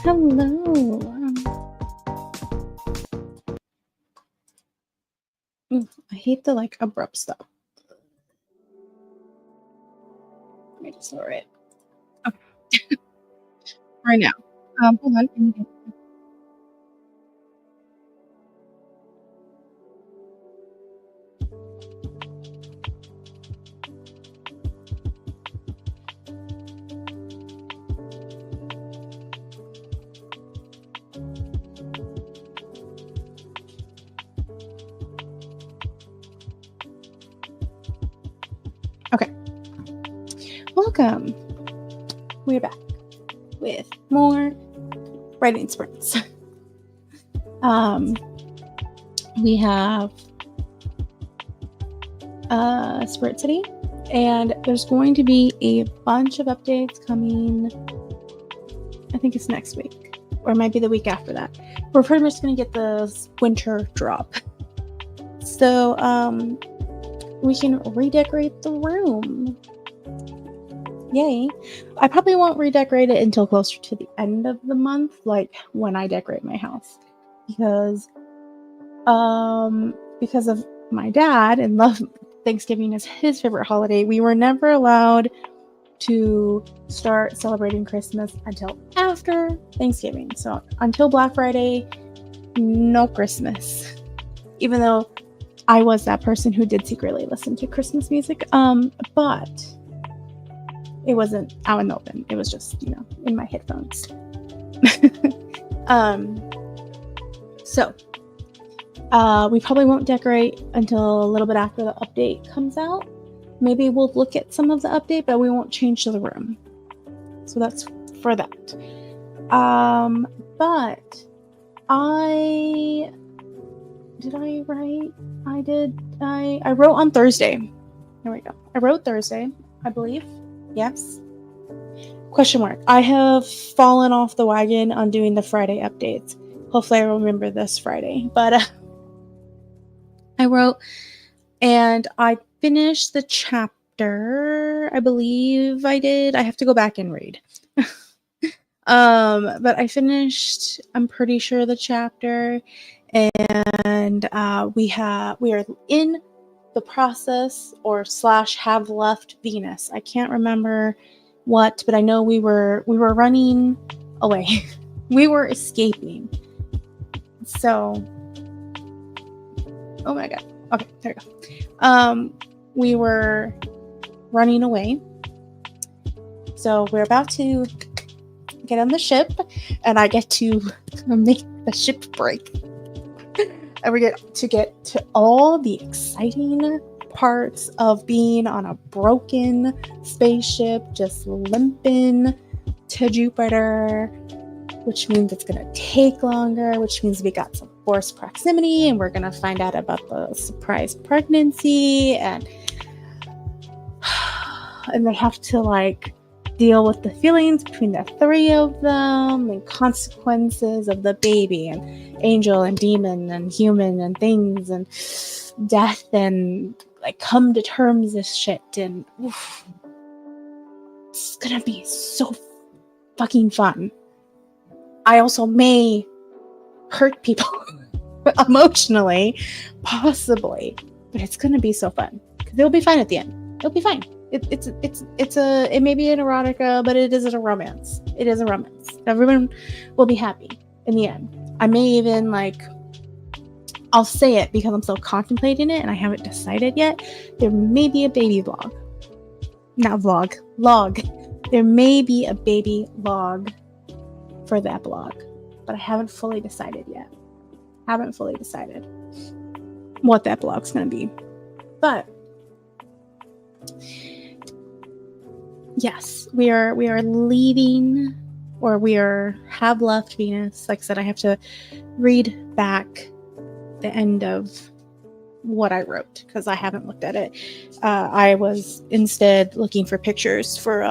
Hello. I hate the like abrupt stuff. Let me just lower it. Okay. Right now. Hold on. Okay. Welcome. We're back with more writing sprints. We have Spirit City, and there's going to be a bunch of updates coming. I think it's next week, or it might be the week after that. We're pretty much going to get the winter drop. So we can redecorate the room. Yay. I probably won't redecorate it until closer to the end of the month, like when I decorate my house. Because of my dad and love Thanksgiving is his favorite holiday, we were never allowed to start celebrating Christmas until after Thanksgiving. So until Black Friday, no Christmas. Even though I was that person who did secretly listen to Christmas music, but it wasn't out in the open. It was just, in my headphones. So we probably won't decorate until a little bit after the update comes out. Maybe we'll look at some of the update, but we won't change the room. So that's for that. But I write? I wrote on Thursday. There we go. I wrote Thursday, I believe. Yes. Question mark. I have fallen off the wagon on doing the Friday updates. Hopefully I remember this Friday. But I wrote and I finished the chapter. I believe I did. I have to go back and read. But I finished, I'm pretty sure, the chapter. And we are in the process / have left Venus. I can't remember what, but I know we were running away. We were escaping. So, oh my god. Okay, there we go. We were running away. So we're about to get on the ship, and I get to make the ship break. And we get to all the exciting parts of being on a broken spaceship, just limping to Jupiter, which means it's going to take longer, which means we got some forced proximity, and we're going to find out about the surprise pregnancy, and they have to deal with the feelings between the three of them and consequences of the baby and angel and demon and human and things and death and come to terms with shit, and it's gonna be so fucking fun. I also may hurt people emotionally, possibly, but it's gonna be so fun because it'll be fine at the end. It'll be fine. It may be an erotica, but it isn't a romance. It is a romance. Everyone will be happy in the end. I may even I'll say it because I'm still contemplating it and I haven't decided yet. There may be a baby vlog. Not vlog. Log. There may be a baby log for that blog, but I haven't fully decided yet. Haven't fully decided what that blog's gonna be. But yes, we are leaving, or have left Venus. Like I said, I have to read back the end of what I wrote because I haven't looked at it. I was instead looking for pictures for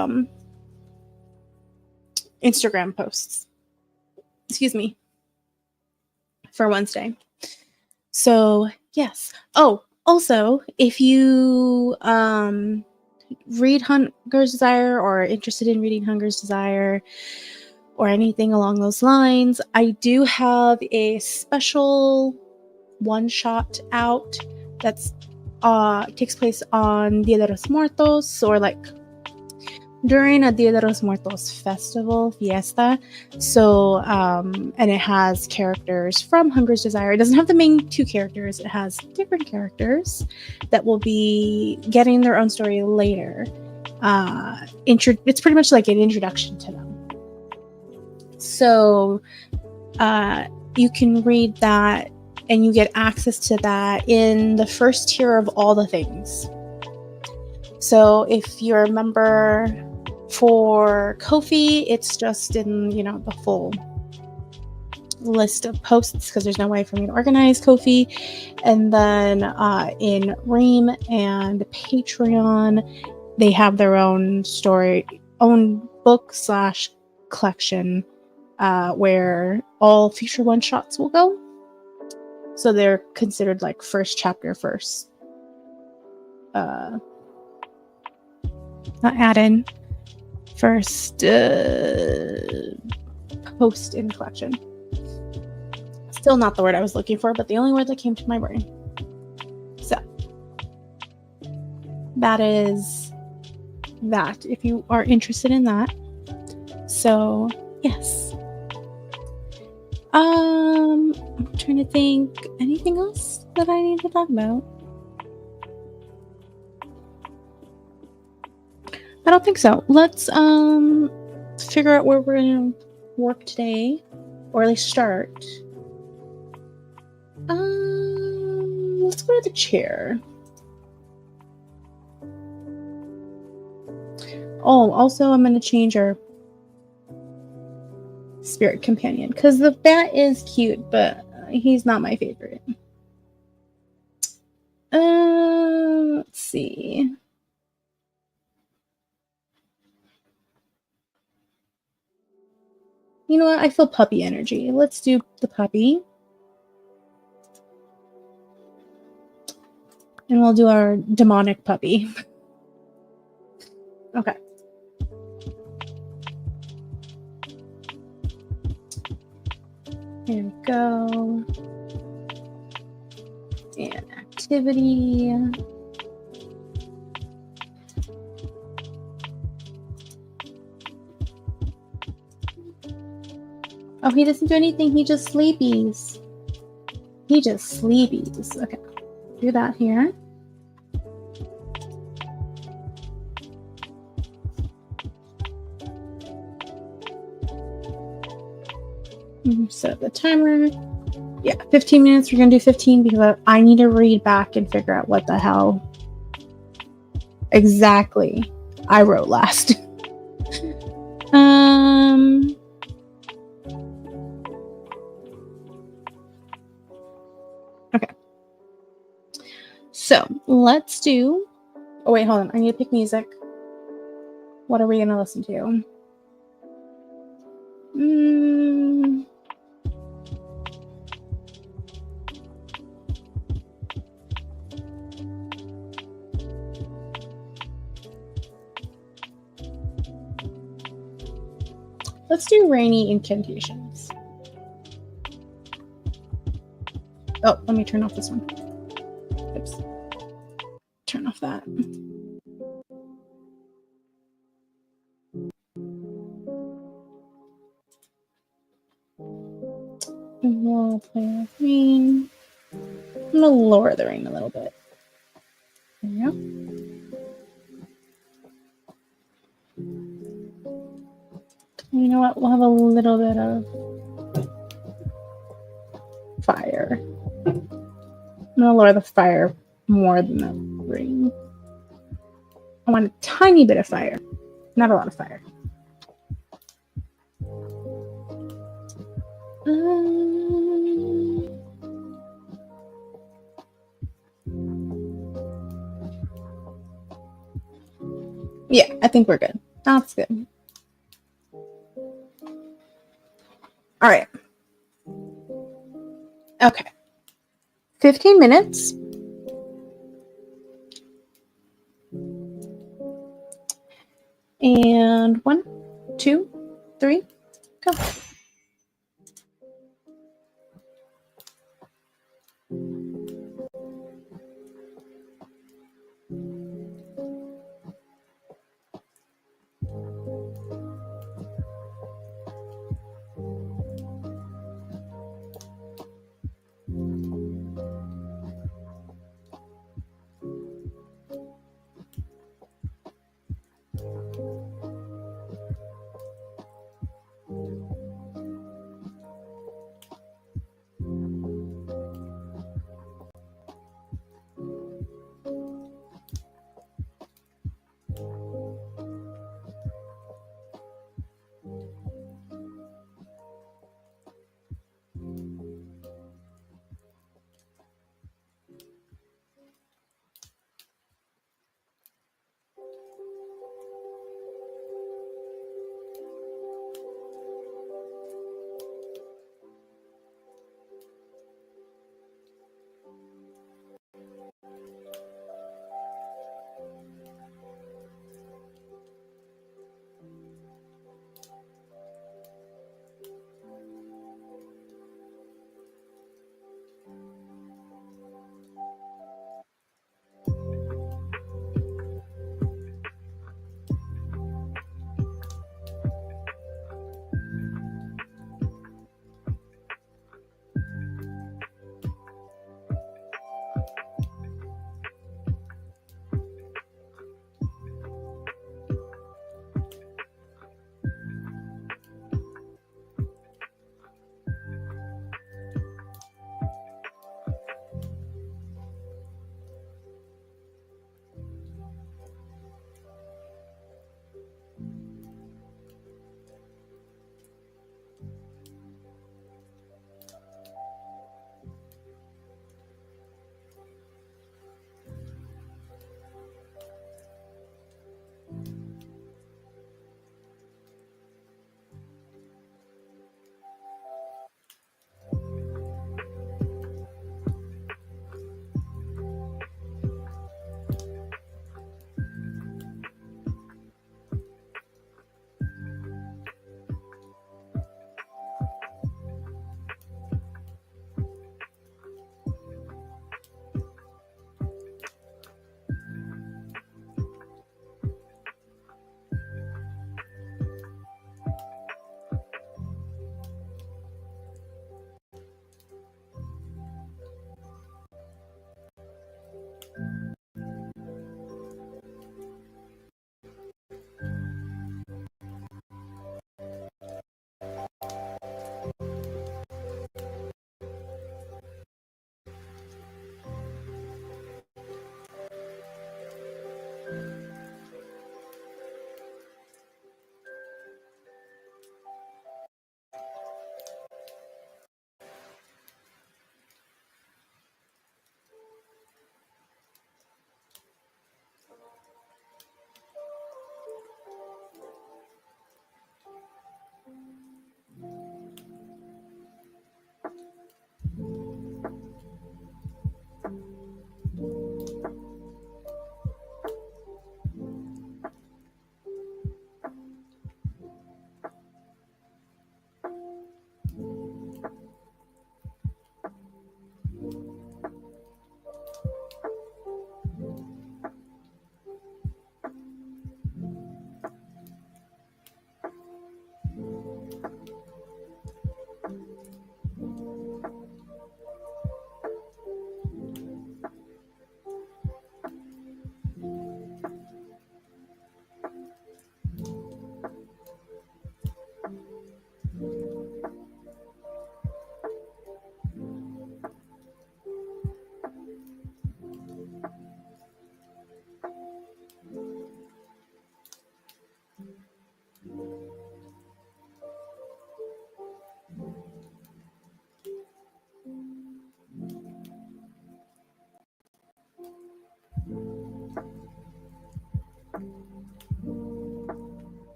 Instagram posts. Excuse me. For Wednesday. So yes. Oh, also, if you read Hunger's Desire or are interested in reading Hunger's Desire or anything along those lines, I do have a special one-shot out that's takes place on Dia de los Muertos, or like during a Dia de los Muertos festival, fiesta. So, and it has characters from Hunger's Desire. It doesn't have the main two characters. It has different characters that will be getting their own story later. It's pretty much like an introduction to them. So, you can read that and you get access to that in the first tier of all the things. So if you're a member for Ko-fi, it's just in, the full list of posts because there's no way for me to organize Ko-fi. And then in Ream and Patreon, they have their own book / collection where all future one-shots will go. So they're considered like first chapter first. Not add-in. First post in collection. Still not the word I was looking for, but the only word that came to my brain. So that is that, if you are interested in that. So yes. I'm trying to think anything else that I need to talk about. I don't think so. Let's figure out where we're gonna work today, or at least start. Let's go to the chair. Oh, also I'm gonna change our spirit companion because the bat is cute, but he's not my favorite. Let's see. You know what? I feel puppy energy. Let's do the puppy. And we'll do our demonic puppy. Okay. Here we go. And activity. Oh, he doesn't do anything. He just sleepies. Okay. Do that here. Set the timer. Yeah, 15 minutes. We're going to do 15 because I need to read back and figure out what the hell exactly I wrote last. Okay. So let's do. Oh, wait, hold on. I need to pick music. What are we going to listen to? Let's do Rainy Incantations. Oh, let me turn off this one. Oops. Turn off that. We'll play with rain. I'm going to lower the rain a little bit. There we go. You know what? We'll have a little bit of fire. I'm going to lower the fire more than the rain. I want a tiny bit of fire. Not a lot of fire. Yeah, I think we're good. That's good. All right. Okay. 15 minutes. And 1, 2, 3, go.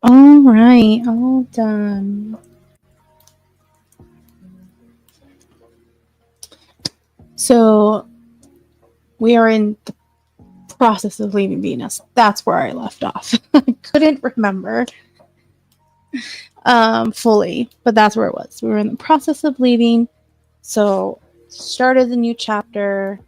All right, all done. So we are in the process of leaving Venus. That's where I left off. I couldn't remember fully, but that's where it was. We were in the process of leaving. So started the new chapter,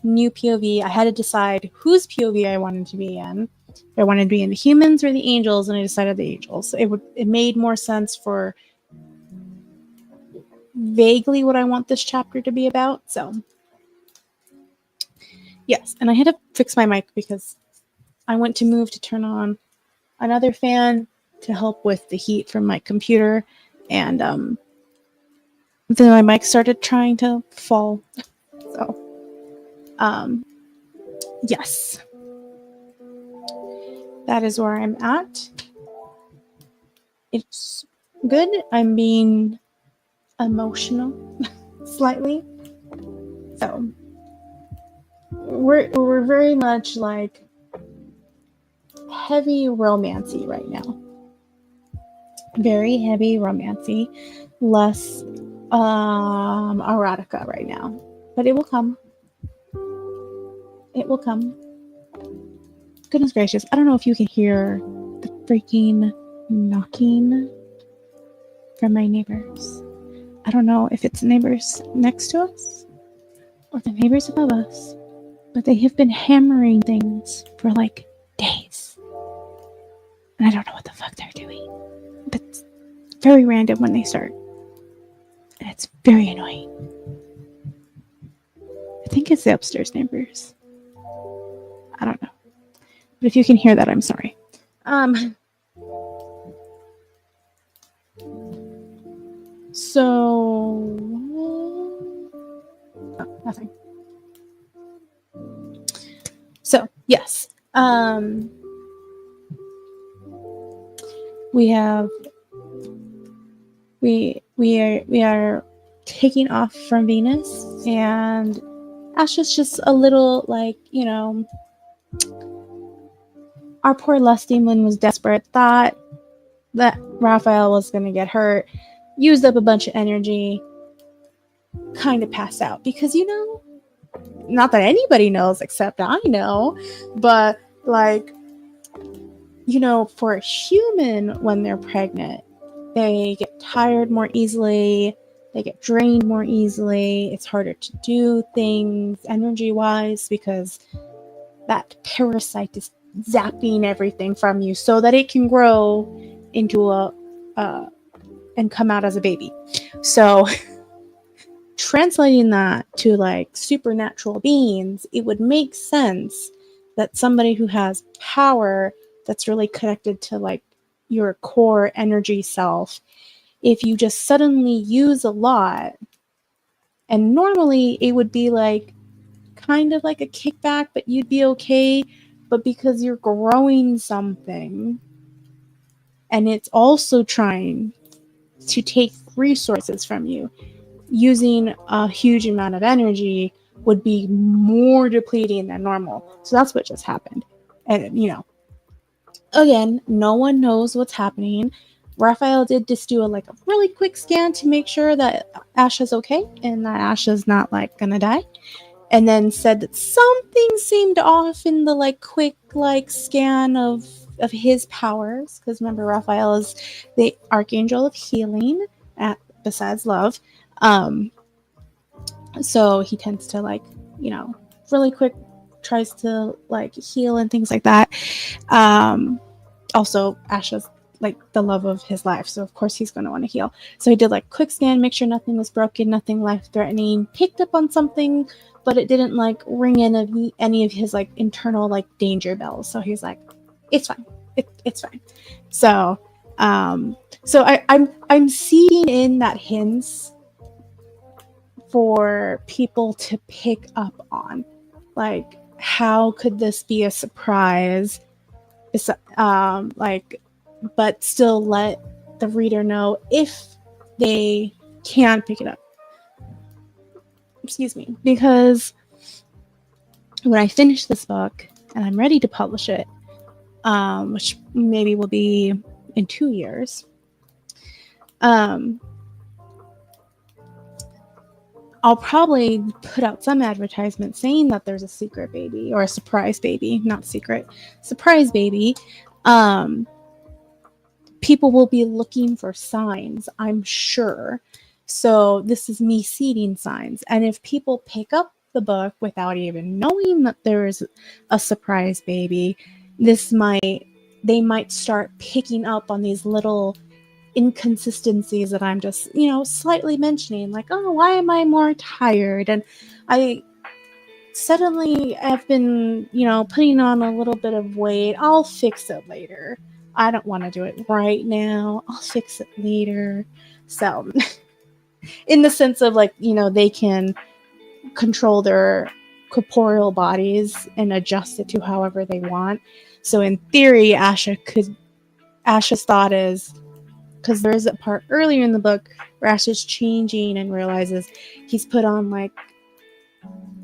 new POV. I had to decide whose POV I wanted to be in. I wanted to be in the humans or the angels, and I decided the angels. It made more sense for vaguely what I want this chapter to be about. So yes, and I had to fix my mic because I went to move to turn on another fan to help with the heat from my computer, and then my mic started trying to fall. So yes, that is where I'm at. It's good. I'm being emotional slightly. So we're very much like heavy romancy right now. Very heavy romancy, less erotica right now. But it will come. It will come. Goodness gracious. I don't know if you can hear the freaking knocking from my neighbors. I don't know if it's neighbors next to us or the neighbors above us, but they have been hammering things for like days. And I don't know what the fuck they're doing. But it's very random when they start. And it's very annoying. I think it's the upstairs neighbors. I don't know. But if you can hear that, I'm sorry. So, oh, nothing. So, yes. We are taking off from Venus, and Ash is just a little like, you know, our poor lust demon was desperate, thought that Raphael was going to get hurt, used up a bunch of energy, kind of passed out. Because, you know, not that anybody knows except I know, but like, you know, for a human when they're pregnant, they get tired more easily, they get drained more easily, it's harder to do things energy-wise because that parasite is zapping everything from you so that it can grow into and come out as a baby. So translating that to like supernatural beings, it would make sense that somebody who has power that's really connected to like your core energy self, if you just suddenly use a lot, and normally it would be like kind of like a kickback, but you'd be okay, but because you're growing something and it's also trying to take resources from you, using a huge amount of energy would be more depleting than normal. So that's what just happened. And, you know, again, no one knows what's happening. Raphael did just do a really quick scan to make sure that Ash is okay and that Ash is not like gonna die. And then said that something seemed off in the like quick like scan of his powers. Because remember, Raphael is the archangel of healing besides love. So he tends to like, you know, really quick tries to like heal and things like that. Also, Ash is like the love of his life, so of course he's going to want to heal. So he did like quick scan, make sure nothing was broken, nothing life threatening, picked up on something, but it didn't like ring in any of his like internal like danger bells. So he's like, it's fine, it's fine. So I'm seeing in that hints for people to pick up on, like, how could this be a surprise? It's but still let the reader know if they can pick it up. Excuse me. Because when I finish this book and I'm ready to publish it, which maybe will be in 2 years. I'll probably put out some advertisement saying that there's a secret baby or a surprise baby, not secret, surprise baby. People will be looking for signs, I'm sure. So this is me seeding signs. And if people pick up the book without even knowing that there's a surprise baby, they might start picking up on these little inconsistencies that I'm just, slightly mentioning, like, oh, why am I more tired? And I suddenly have been, putting on a little bit of weight. I'll fix it later. I don't want to do it right now. I'll fix it later. So in the sense of like, they can control their corporeal bodies and adjust it to however they want. So in theory, Asha's thought is, because there is a part earlier in the book where Ash is changing and realizes he's put on like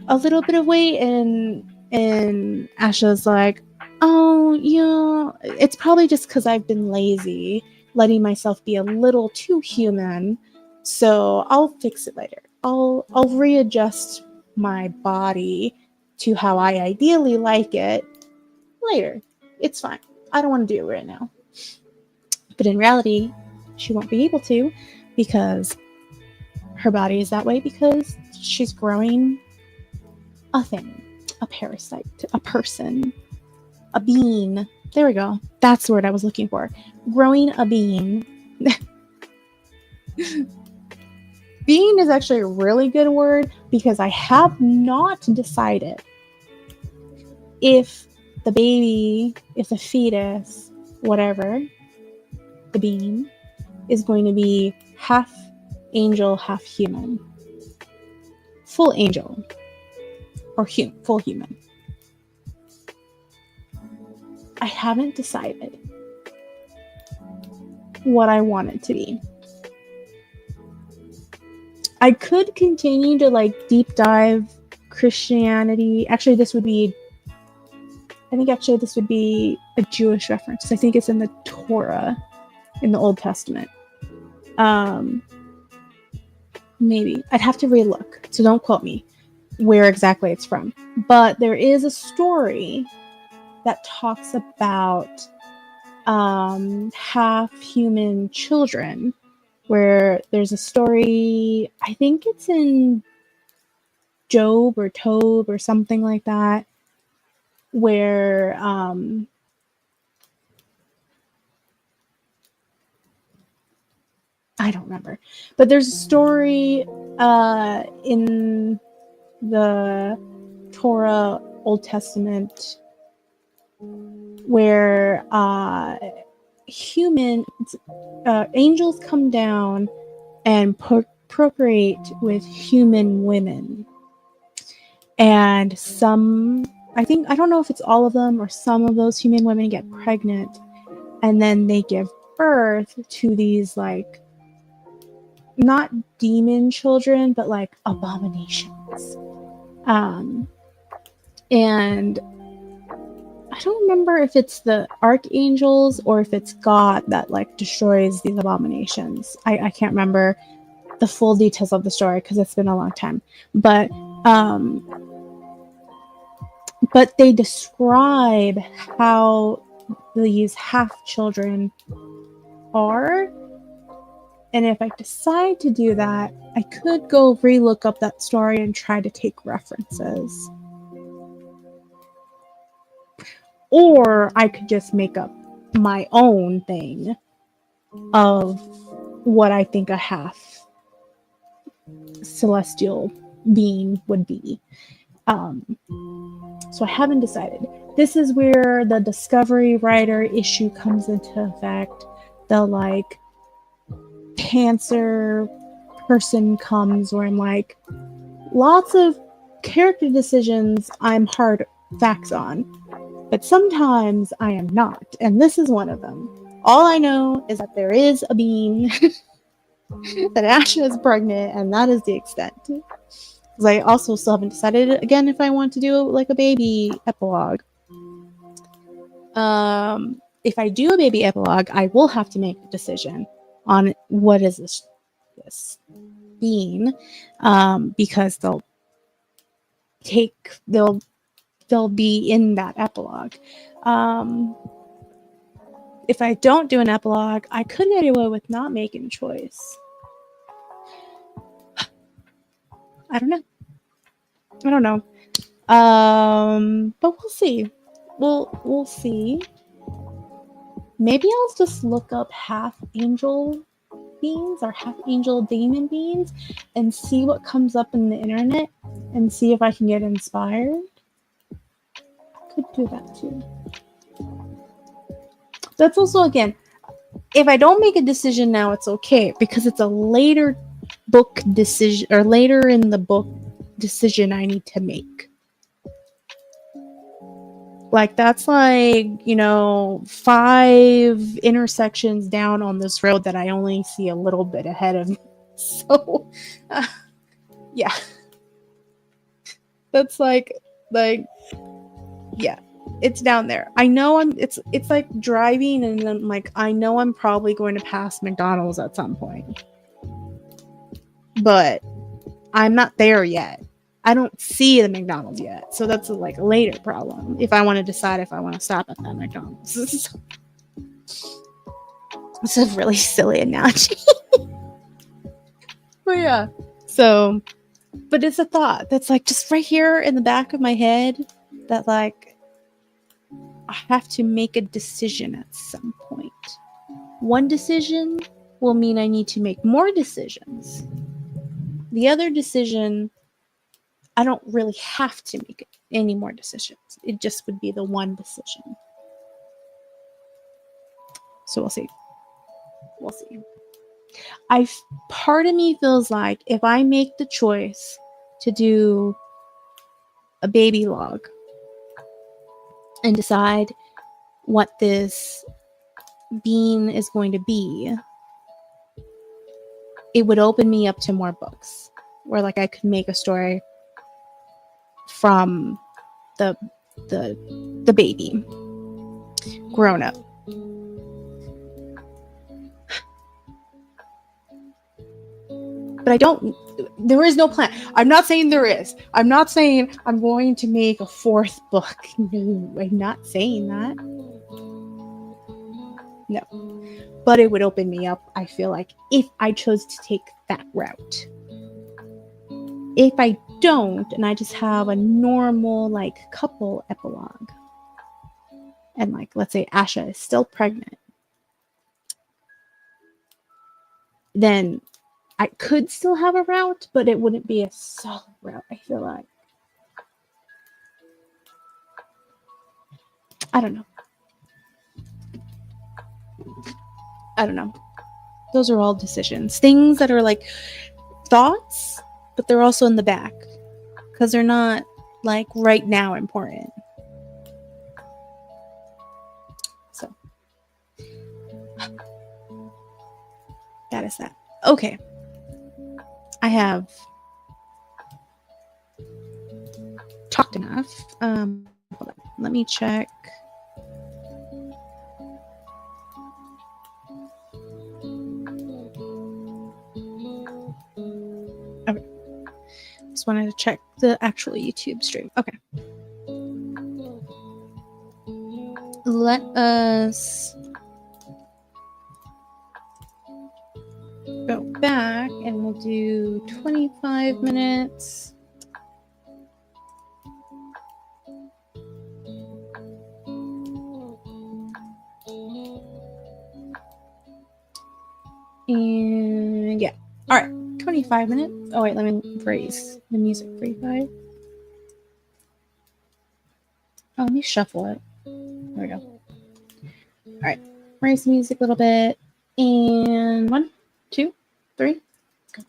a little bit of weight, and Asha's like, oh, it's probably just because I've been lazy, letting myself be a little too human. So I'll fix it later. I'll readjust my body to how I ideally like it later. It's fine. I don't want to do it right now. But in reality, she won't be able to, because her body is that way because she's growing a thing, a parasite, a person, a bean. There we go. That's the word I was looking for. Growing a bean. Bean is actually a really good word, because I have not decided if the baby, if the fetus, whatever, the bean, is going to be half angel, half human. Full angel. Or full human. I haven't decided what I want it to be. I could continue to like deep dive Christianity. Actually, this would be a Jewish reference. I think it's in the Torah, in the Old Testament. Maybe. I'd have to relook, so don't quote me where exactly it's from. But there is a story that talks about half human children, where there's a story, I think it's in Job or Tob or something like that, where I don't remember, but there's a story in the Torah Old Testament where angels come down and procreate with human women, and I don't know if it's all of them or some of those human women get pregnant, and then they give birth to these like not demon children, but like abominations. And I don't remember if it's the archangels or if it's God that like destroys these abominations. I can't remember the full details of the story because it's been a long time. But they describe how these half children are. And if I decide to do that, I could go relook up that story and try to take references. Or I could just make up my own thing of what I think a half celestial being would be. So I haven't decided. This is where the discovery writer issue comes into effect. The like pantser person comes where I'm like, lots of character decisions I'm hard facts on, but sometimes I am not, and this is one of them. All I know is that there is a being, that Asha is pregnant, and that is the extent. Because I also still haven't decided again if I want to do like a baby epilogue. if I do a baby epilogue, I will have to make a decision on what is this being, because they'll be in that epilogue. If I don't do an epilogue, I could get away with not making a choice. I don't know. But we'll see. We'll see. Maybe I'll just look up half angel beings or half angel demon beings and see what comes up in the internet and see if I can get inspired. I could do that too. That's also, again, if I don't make a decision now, it's okay, because it's a later book decision, or later in the book decision I need to make. Like, that's like, 5 intersections down on this road that I only see a little bit ahead of me. So, yeah. That's like, yeah, it's down there. I know it's like driving and then like, I know I'm probably going to pass McDonald's at some point. But I'm not there yet. I don't see the McDonald's yet. So that's like a later problem if I want to decide if I want to stop at that McDonald's. It's a really silly analogy. But yeah. So, but it's a thought that's like just right here in the back of my head that like I have to make a decision at some point. One decision will mean I need to make more decisions. The other decision, I don't really have to make any more decisions. It just would be the one decision. So we'll see. We'll see. Part of me feels like if I make the choice to do a baby log and decide what this bean is going to be, it would open me up to more books where like I could make a story from the baby grown up. But there is no plan. I'm not saying there is. I'm not saying I'm going to make a 4th book. No, I'm not saying that. No. But it would open me up, I feel like, if I chose to take that route. If I don't, and I just have a normal, like, couple epilogue, and, like, let's say Asha is still pregnant, then I could still have a route, but it wouldn't be a solid route, I feel like. I don't know. Those are all decisions. Things that are like thoughts, but they're also in the back. Because they're not, like, right now important. So. That is that. Okay. I have talked enough. Hold on. Let me check. Okay. Just wanted to check the actual YouTube stream. Okay. Let us go back and we'll do 25 minutes. And yeah. All right. 25 minutes. Oh, wait. Let me raise the music. 45. Oh, let me shuffle it. There we go. All right. Raise the music a little bit. And 1, 2, 3. Go.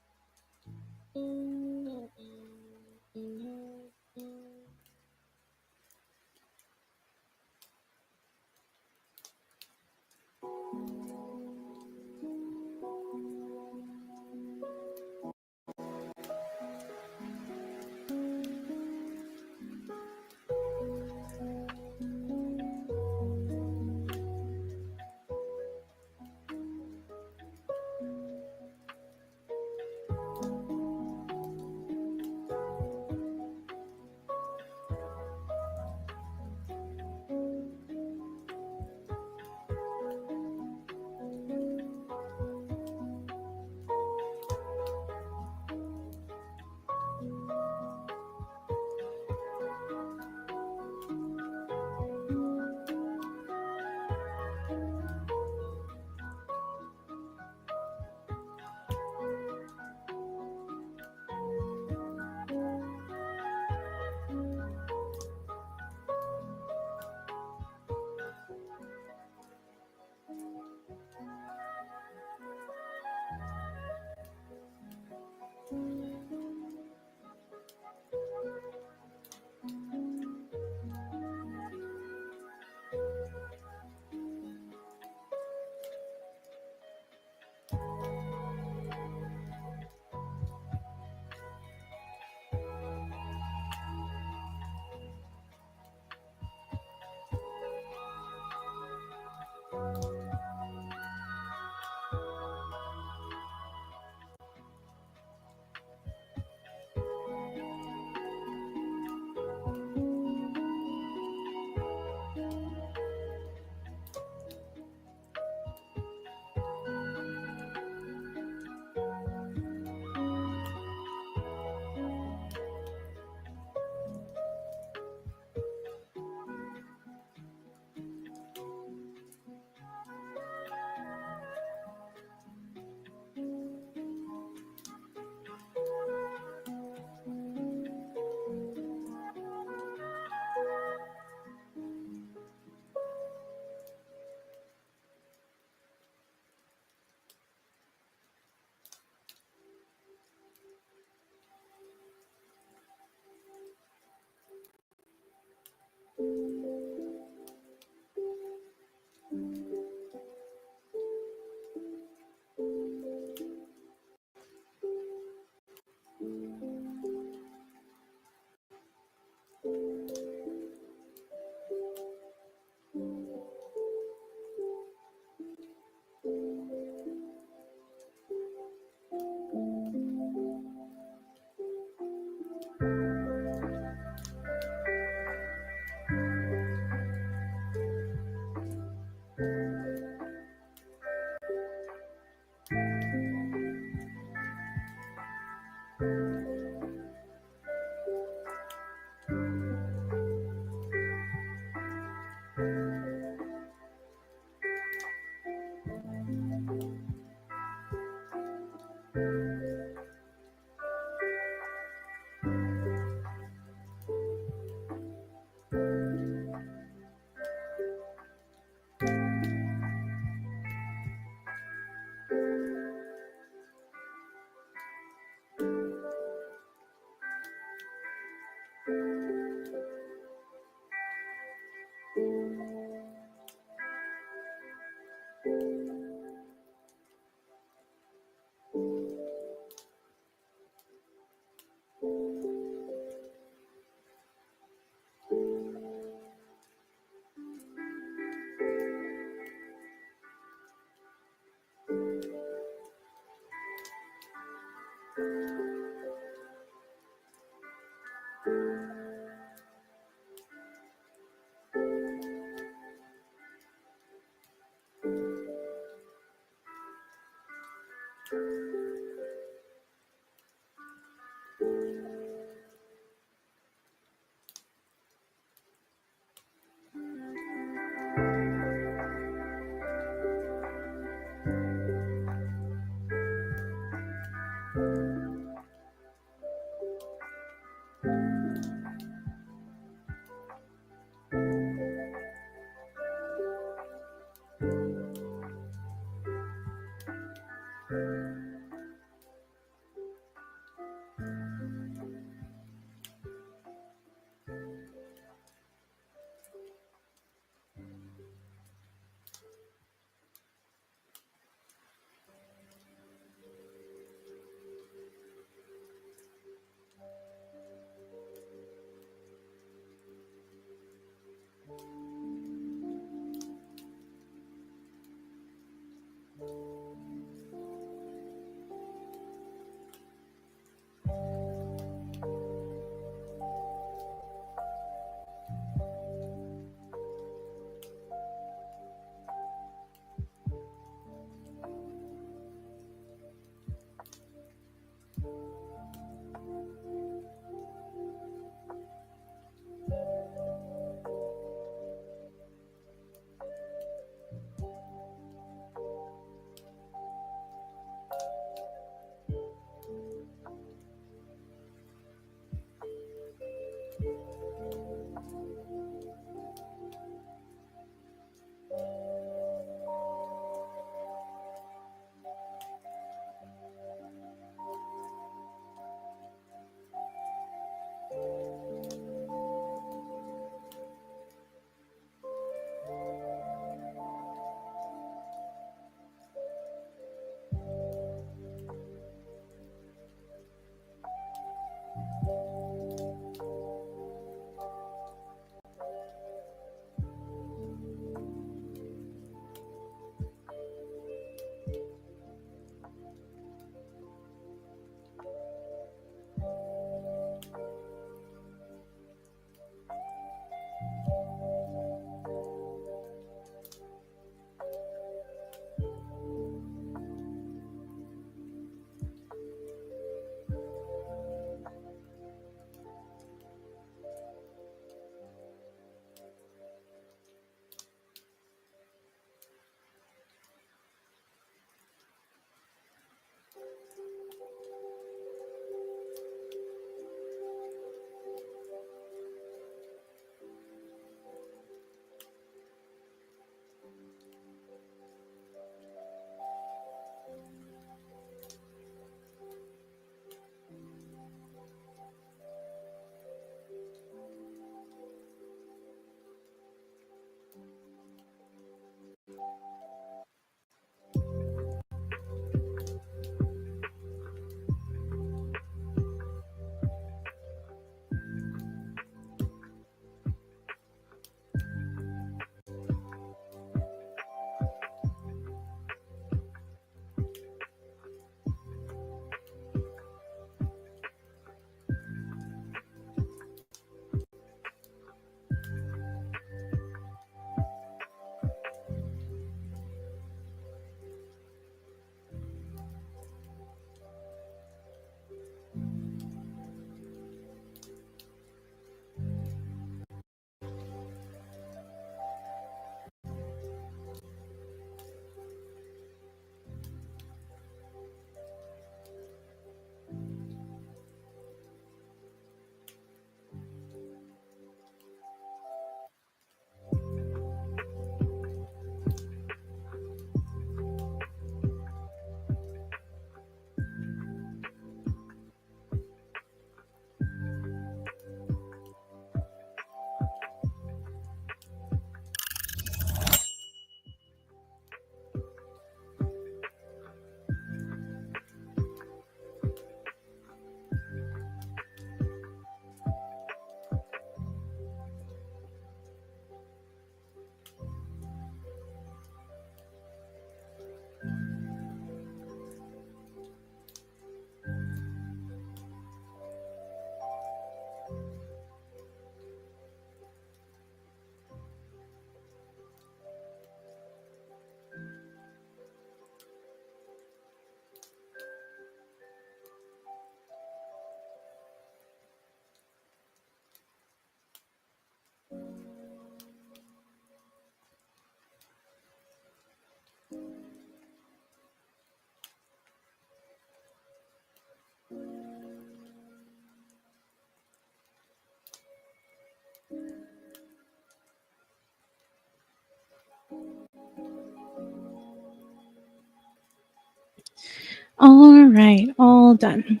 All right, all done.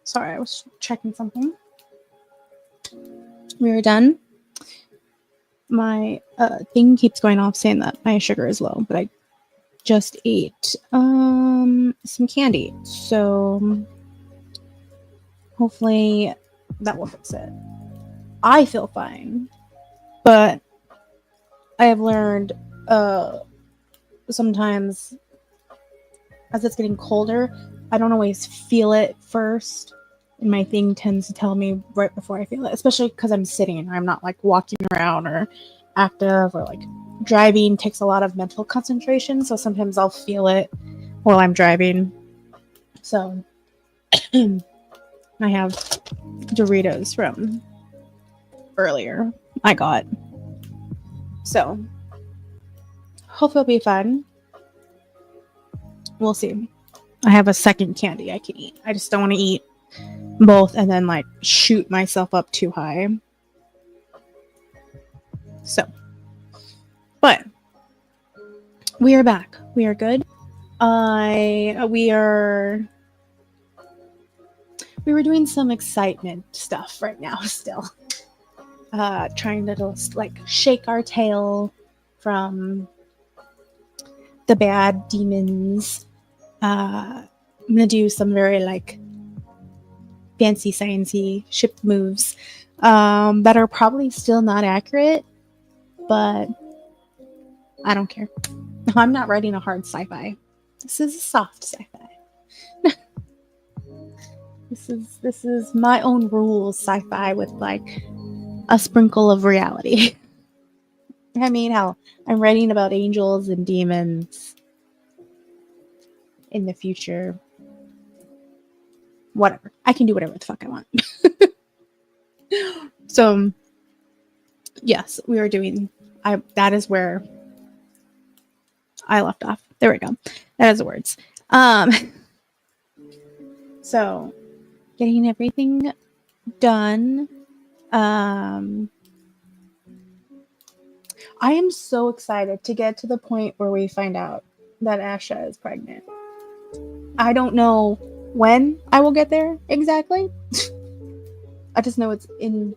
Sorry, I was checking something. We are done. My thing keeps going off saying that my sugar is low, but I just ate some candy, so hopefully that will fix it. I feel fine, but I have learned sometimes as it's getting colder, I don't always feel it first, and my thing tends to tell me right before I feel it, especially because I'm sitting. I'm not like walking around or active, or like driving takes a lot of mental concentration, so sometimes I'll feel it while I'm driving. So I have Doritos from earlier I got, so hopefully it'll be fun. We'll see. I have a second candy I can eat. I just don't want to eat both and then like shoot myself up too high. So, but we are back. We are good. We were doing some excitement stuff right now still. Trying to just like shake our tail from the bad demons. I'm gonna do some very like fancy sciencey ship moves that are probably still not accurate, but I don't care. I'm not writing a hard sci-fi. This is a soft sci-fi. This is my own rules sci-fi with like a sprinkle of reality. I mean, hell, I'm writing about angels and demons in the future. Whatever. I can do whatever the fuck I want. So, yes, we are doing. That is where I left off. There we go. That is the words. So, getting everything done. I am so excited to get to the point where we find out that Asha is pregnant. I don't know when I will get there exactly. I just know it's in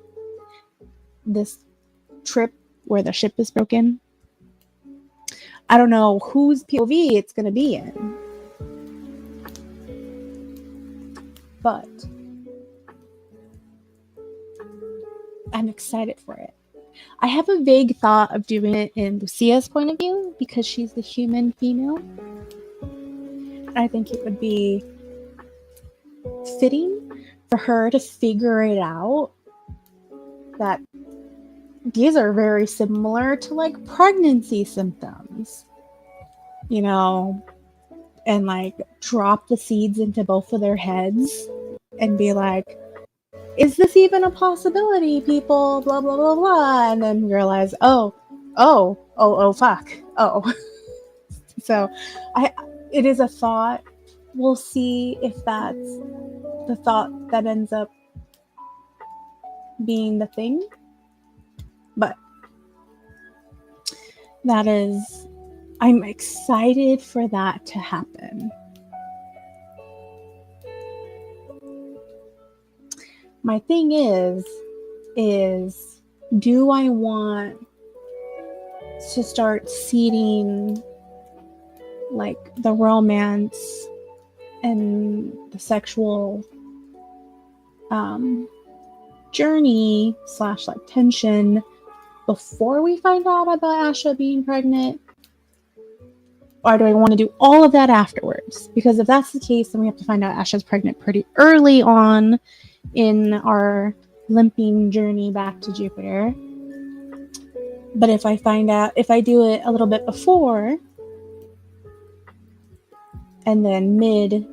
this trip where the ship is broken. I don't know whose POV it's going to be in. But I'm excited for it. I have a vague thought of doing it in Lucia's point of view because she's the human female. I think it would be fitting for her to figure it out that these are very similar to like pregnancy symptoms, you know, and like drop the seeds into both of their heads and be like, is this even a possibility, people? Blah, blah, blah, blah. And then realize, oh, fuck. Oh. So it is a thought. We'll see if that's the thought that ends up being the thing. But that is, I'm excited for that to happen. My thing is do I want to start seeding like the romance and the sexual journey / like tension before we find out about Asha being pregnant? Or do I want to do all of that afterwards? Because if that's the case, then we have to find out Asha's pregnant pretty early on in our limping journey back to Jupiter. But if I do it a little bit before and then mid,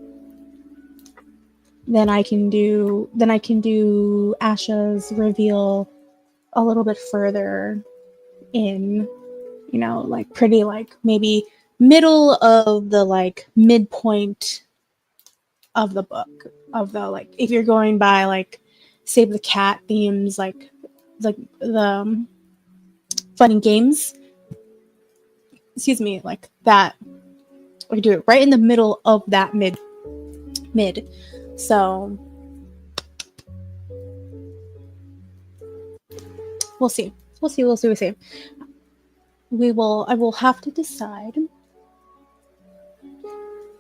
then I can do Asha's reveal a little bit further in, you know, like pretty like maybe middle of the like midpoint of the book, of the like, if you're going by like Save the Cat themes, like the fun and games, excuse me, like that We do it right in the middle of that mid. So we'll see. I will have to decide.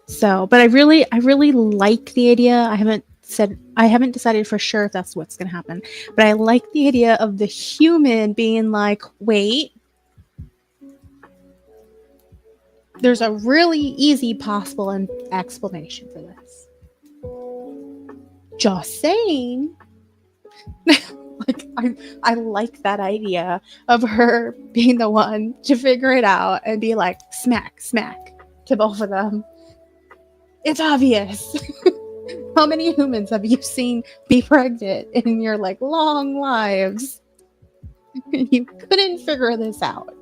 So, but I really like the idea. I haven't decided for sure if that's what's going to happen, but I like the idea of the human being like, wait, there's a really easy possible explanation for this. Just saying. Like, I like that idea of her being the one to figure it out and be like, smack to both of them. It's obvious. How many humans have you seen be pregnant in your like long lives? You couldn't figure this out.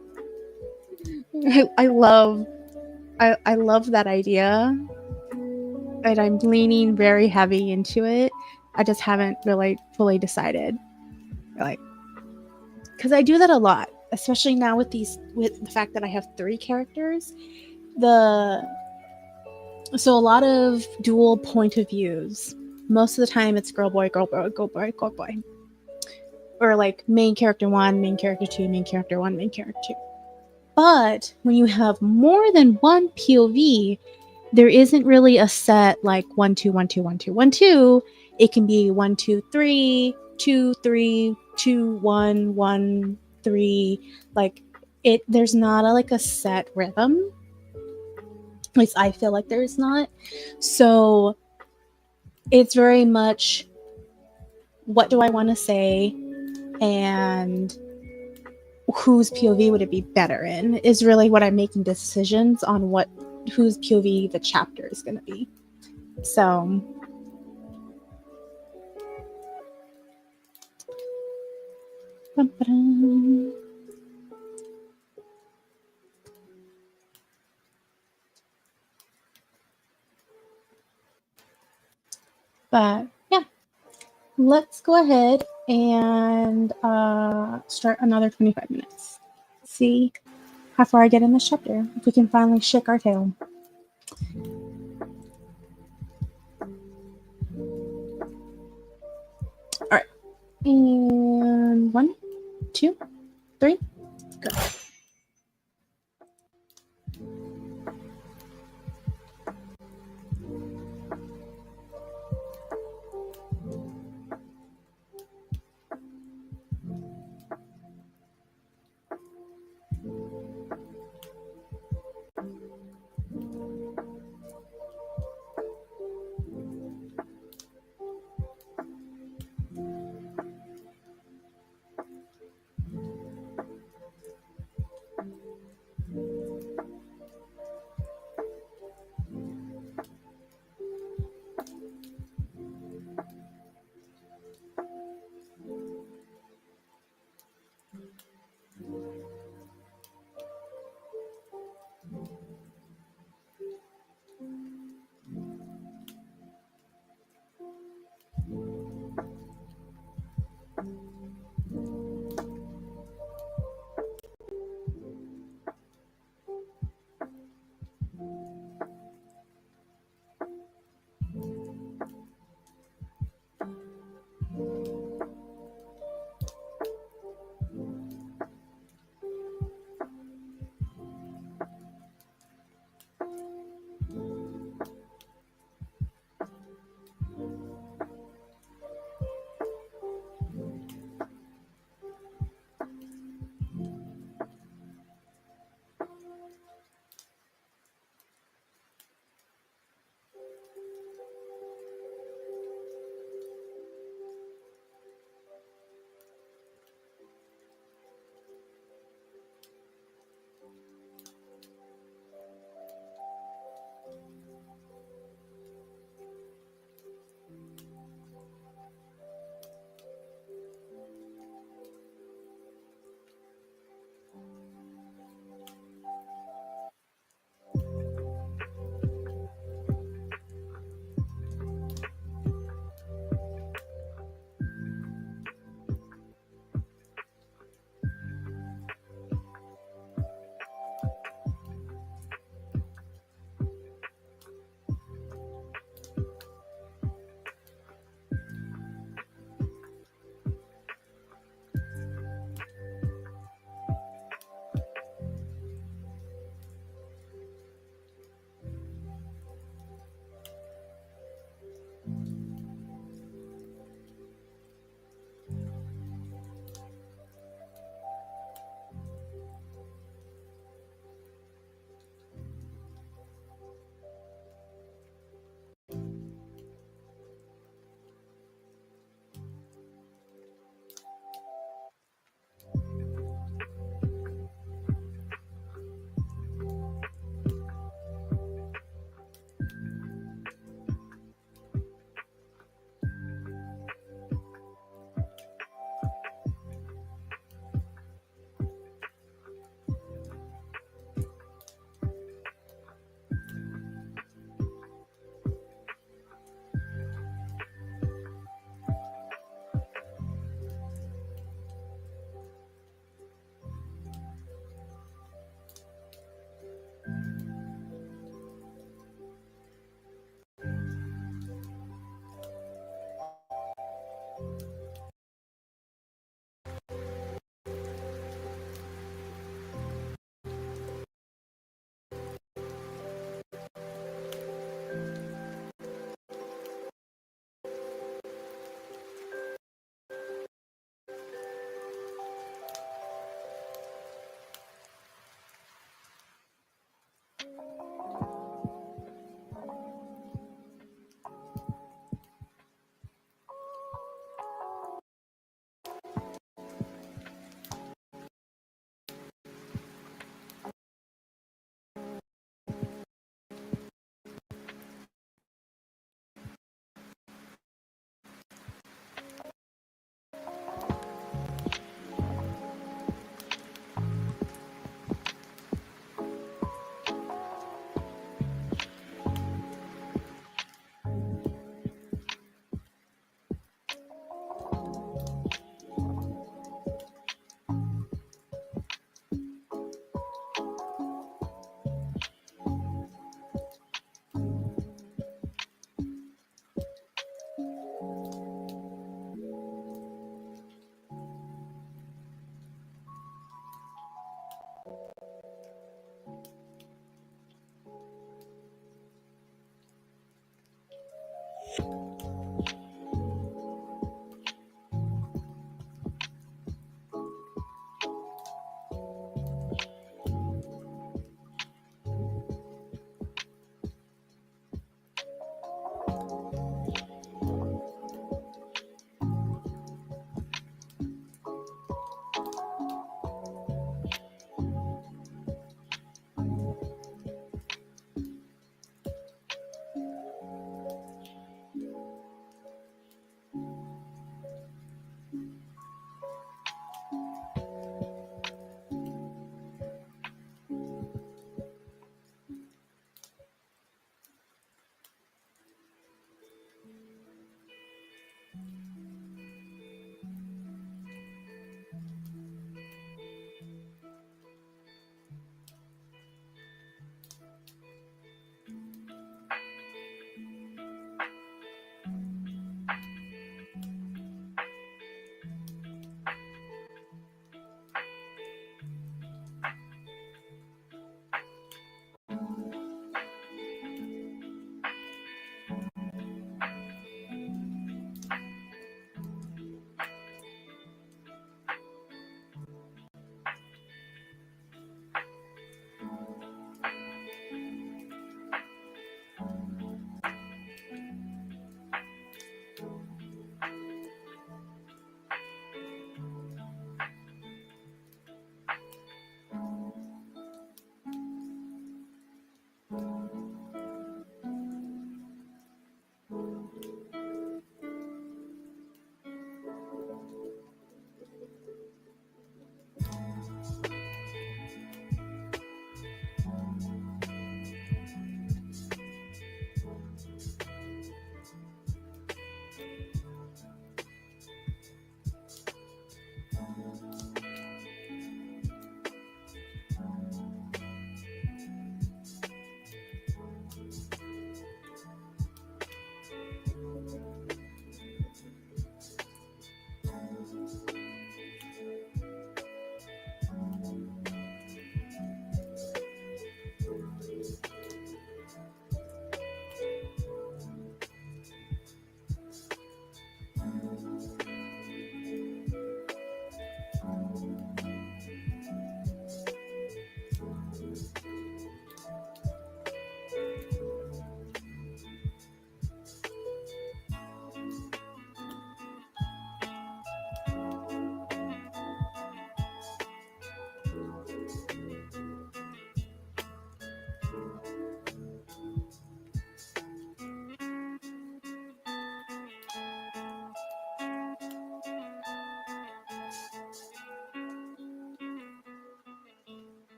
I love that idea, and I'm leaning very heavy into it. I just haven't really fully decided, like, because I do that a lot, especially now with the fact that I have 3 characters. So a lot of dual point of views. Most of the time it's girl boy, or like main character 1, main character 2, main character 1, main character 2. But when you have more than one POV, there isn't really a set like 1 2 1 2 1 2 1 2. It can be 1 2 3 2 3 2 1 1 3. Like it, there's not like a set rhythm. At least I feel like there is not. So it's very much, what do I want to say, and whose POV would it be better in, is really what I'm making decisions on, whose POV the chapter is going to be. So but yeah, let's go ahead and start another 25 minutes. See how far I get in this chapter, if we can finally shake our tail. All right, and 1 2 3 go.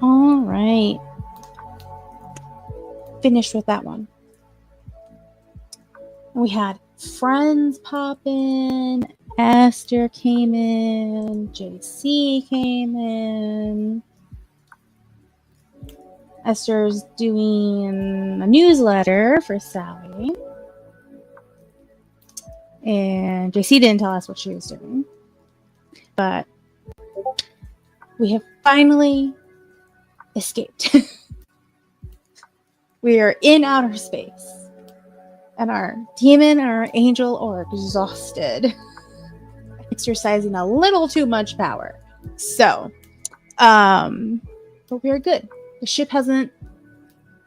All right. Finished with that one. We had friends pop in. Esther came in. JC came in. Esther's doing a newsletter for Sally. And JC didn't tell us what she was doing. But we have finally escaped. We are in outer space. And our demon and our angel are exhausted. Exercising a little too much power. So, but we're good. The ship hasn't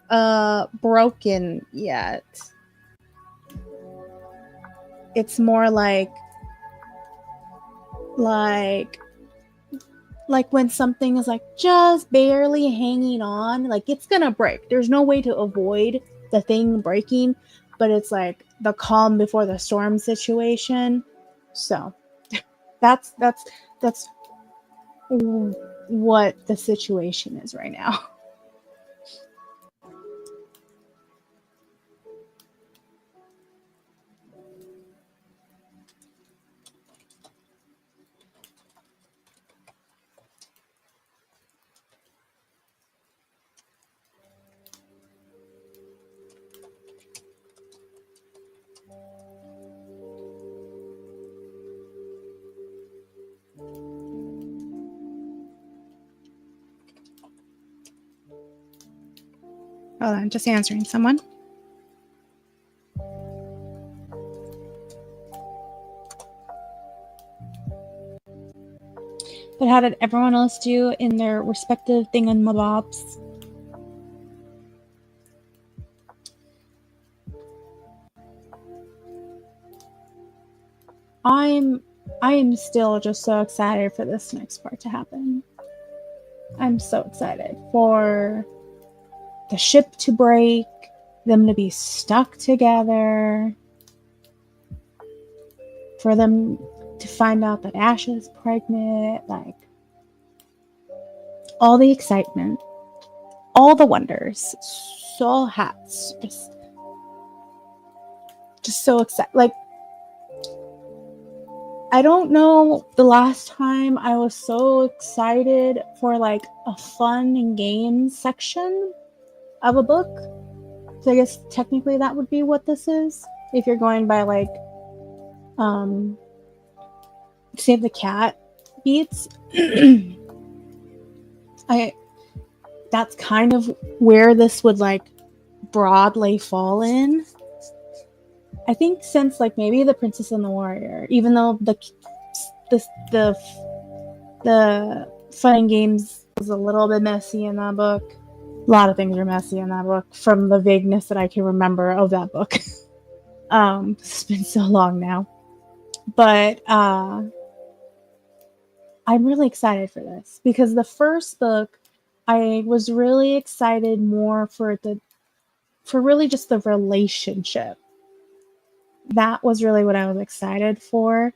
broken yet. It's more like when something is like just barely hanging on, like it's gonna break. There's no way to avoid the thing breaking, but it's like the calm before the storm situation. So that's what the situation is right now. Hold on, just answering someone. But how did everyone else do in their respective thingamabobs? I am still just so excited for this next part to happen. I'm so excited for the ship to break, them to be stuck together, for them to find out that Ash is pregnant, like all the excitement, all the wonders, soul hats, just so excited. Like, I don't know the last time I was so excited for like a fun and games section of a book. So I guess technically that would be what this is. If you're going by like Save the Cat beats. That's kind of where this would like broadly fall in. I think since like maybe The Princess and the Warrior, even though the fun and games was a little bit messy in that book. A lot of things are messy in that book from the vagueness that I can remember of that book. It's been so long now. But I'm really excited for this because the first book I was really excited more for really just the relationship. That was really what I was excited for.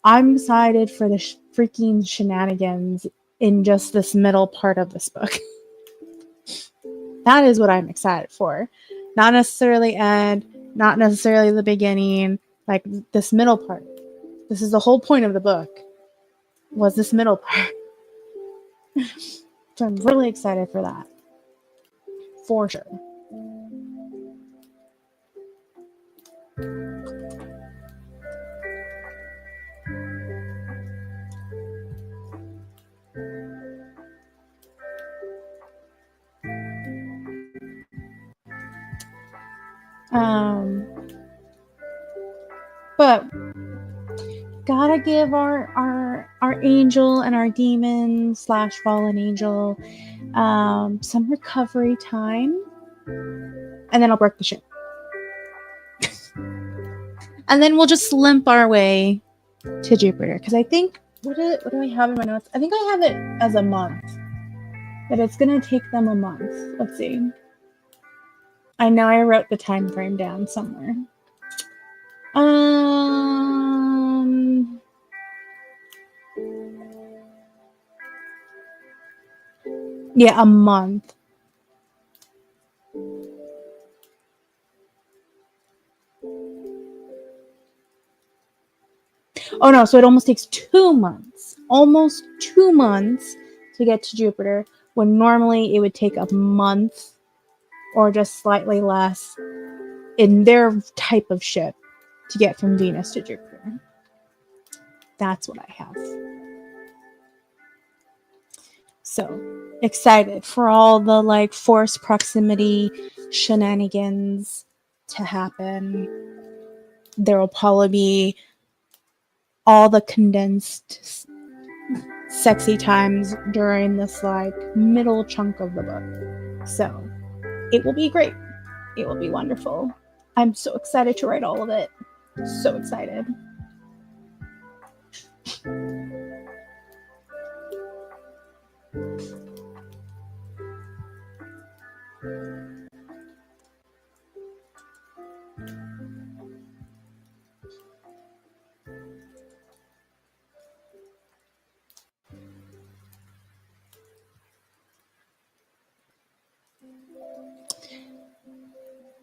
I'm excited for the freaking shenanigans in just this middle part of this book. That is what I'm excited for. Not necessarily end, not necessarily the beginning, like this middle part. This is the whole point of the book, was this middle part. So I'm really excited for that. For sure. But gotta give our angel and our demon / fallen angel some recovery time, and then I'll break the ship. And then we'll just limp our way to Jupiter, because I think what do I have in my notes? I think I have it as a month, that it's gonna take them a month. Let's see. I know I wrote the time frame down somewhere. Yeah, a month. Oh no, so it almost takes 2 months. Almost 2 months to get to Jupiter, when normally it would take a month or just slightly less in their type of ship to get from Venus to Jupiter. That's what I have. So excited for all the like force proximity shenanigans to happen. There will probably be all the condensed sexy times during this like middle chunk of the book. So it will be great. It will be wonderful. I'm so excited to write all of it. So excited.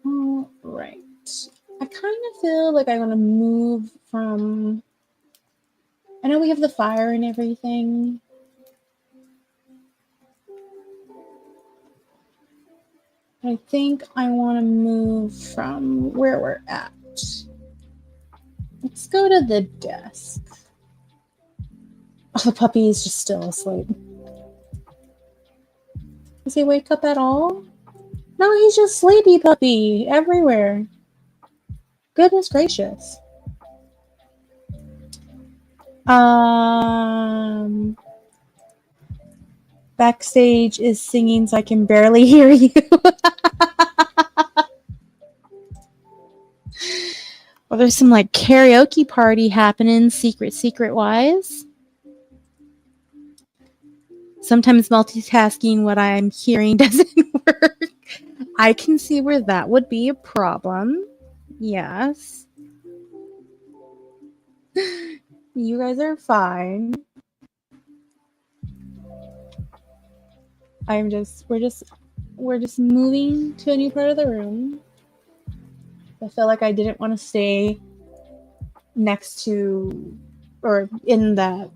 All right. I kind of feel like I'm going to move from... I know we have the fire and everything. I think I want to move from where we're at. Let's go to the desk. Oh, the puppy is just still asleep. Does he wake up at all? No, he's just sleepy puppy everywhere. Goodness gracious. Backstage is singing so I can barely hear you. Well, there's some like karaoke party happening secret wise. Sometimes multitasking what I'm hearing doesn't work. I can see where that would be a problem. Yes. You guys are fine. We're just moving to a new part of the room. I feel like I didn't want to stay next to or in that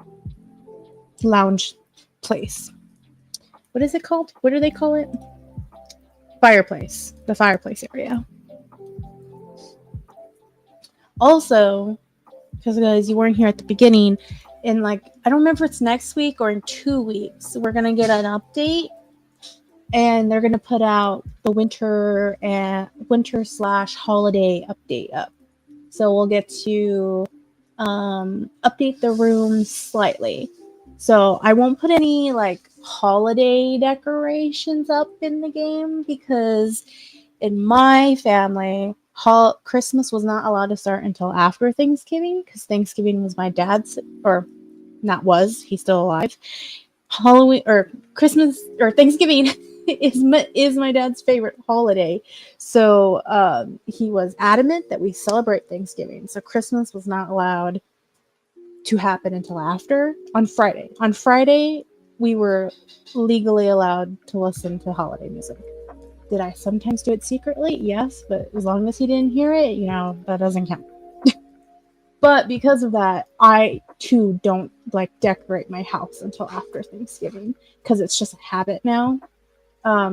lounge place. What is it called? What do they call it? Fireplace. The fireplace area. Also, because guys, you weren't here at the beginning, in like, I don't remember if it's next week or in 2 weeks, we're gonna get an update, and they're gonna put out the winter / holiday update up. So we'll get to update the room slightly. So I won't put any like holiday decorations up in the game because in my family, Christmas was not allowed to start until after Thanksgiving because Thanksgiving was my dad's, or not was, he's still alive. Halloween or Christmas or Thanksgiving is my dad's favorite holiday. So he was adamant that we celebrate Thanksgiving. So Christmas was not allowed to happen until after on Friday. On Friday, we were legally allowed to listen to holiday music. Did I sometimes do it secretly? Yes, but as long as he didn't hear it, you know, that doesn't count. But because of that, I too don't like decorate my house until after Thanksgiving because it's just a habit now.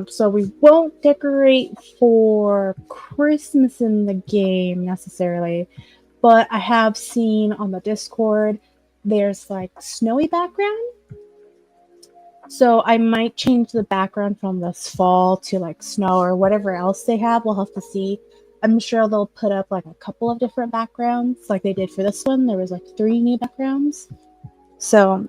So we won't decorate for Christmas in the game necessarily, but I have seen on the Discord there's like snowy background. So I might change the background from this fall to like snow or whatever else they have. We'll have to see. I'm sure they'll put up like a couple of different backgrounds like they did for this one. There was like 3 new backgrounds. So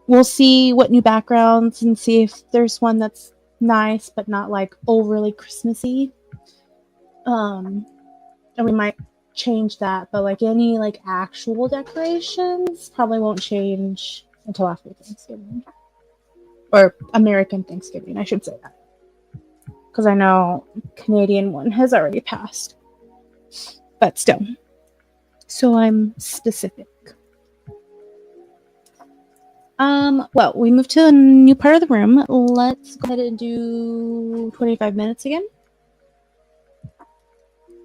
we'll see what new backgrounds and see if there's one that's nice but not like overly Christmassy. And we might change that, but like any like actual decorations probably won't change until after Thanksgiving. Or American Thanksgiving, I should say that. Because I know Canadian one has already passed. But still. So I'm specific. Well, we moved to a new part of the room. Let's go ahead and do 25 minutes again.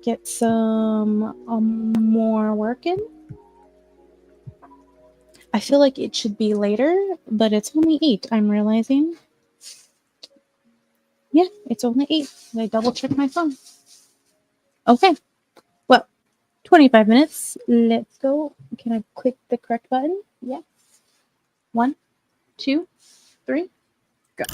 Get some more work in. I feel like it should be later, but it's only 8, I'm realizing. Yeah, it's only 8. I double checked my phone. Okay. Well, 25 minutes. Let's go. Can I click the correct button? Yes. 1, 2, 3, go.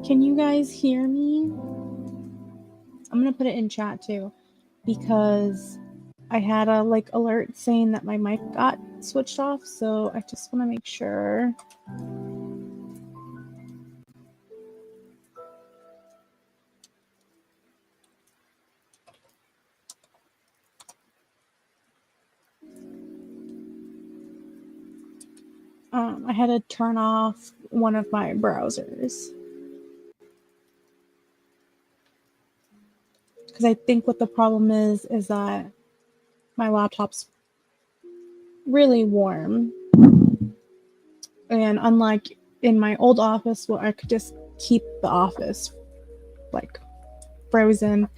Can you guys hear me? I'm gonna put it in chat too, because I had a alert saying that my mic got switched off, so I just want to make sure. I had to turn off one of my browsers because I think what the problem is that my laptop's really warm, and unlike in my old office where I could just keep the office frozen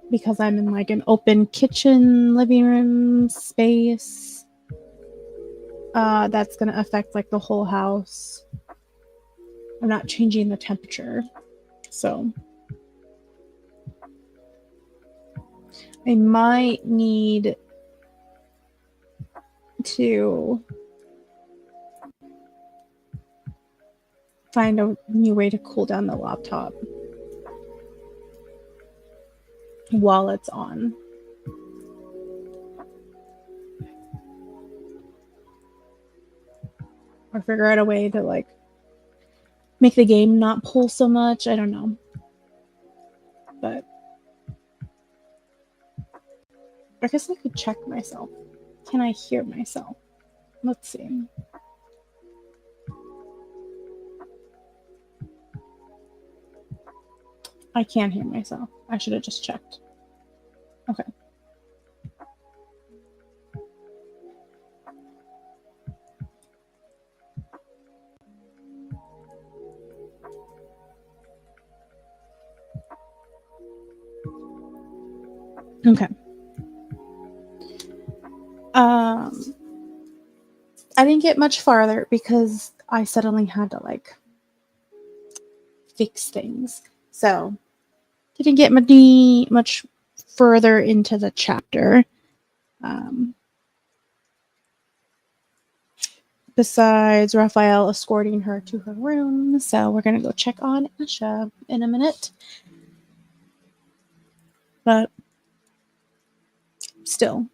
because I'm in an open kitchen living room space, that's gonna affect the whole house. I'm not changing the temperature, so I might need to find a new way to cool down the laptop while it's on. Or figure out a way to make the game not pull so much. I don't know. But I guess I could check myself. Can I hear myself? Let's see. I can hear myself. I should have just checked. Okay. Okay. I didn't get much farther because I suddenly had to fix things. So didn't get much further into the chapter. Besides Raphael escorting her to her room. So we're going to go check on Asha in a minute. But still,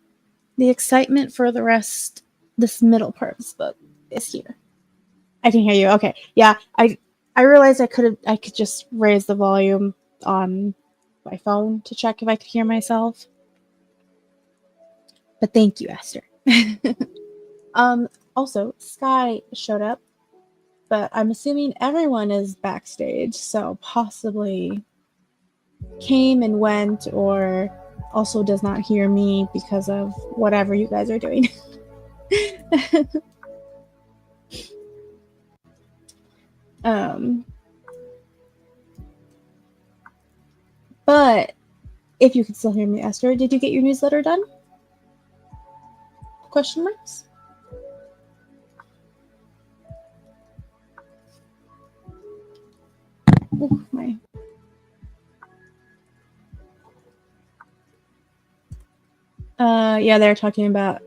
the excitement for the rest, this middle part of this book, is here. I can hear you. Okay. Yeah, I realized I could just raise the volume on my phone to check if I could hear myself. But thank you, Esther. Also, Sky showed up, but I'm assuming everyone is backstage, so possibly came and went, or also does not hear me because of whatever you guys are doing. But if you can still hear me, Esther, did you get your newsletter done? Question marks? Oh, my. Yeah, they're talking about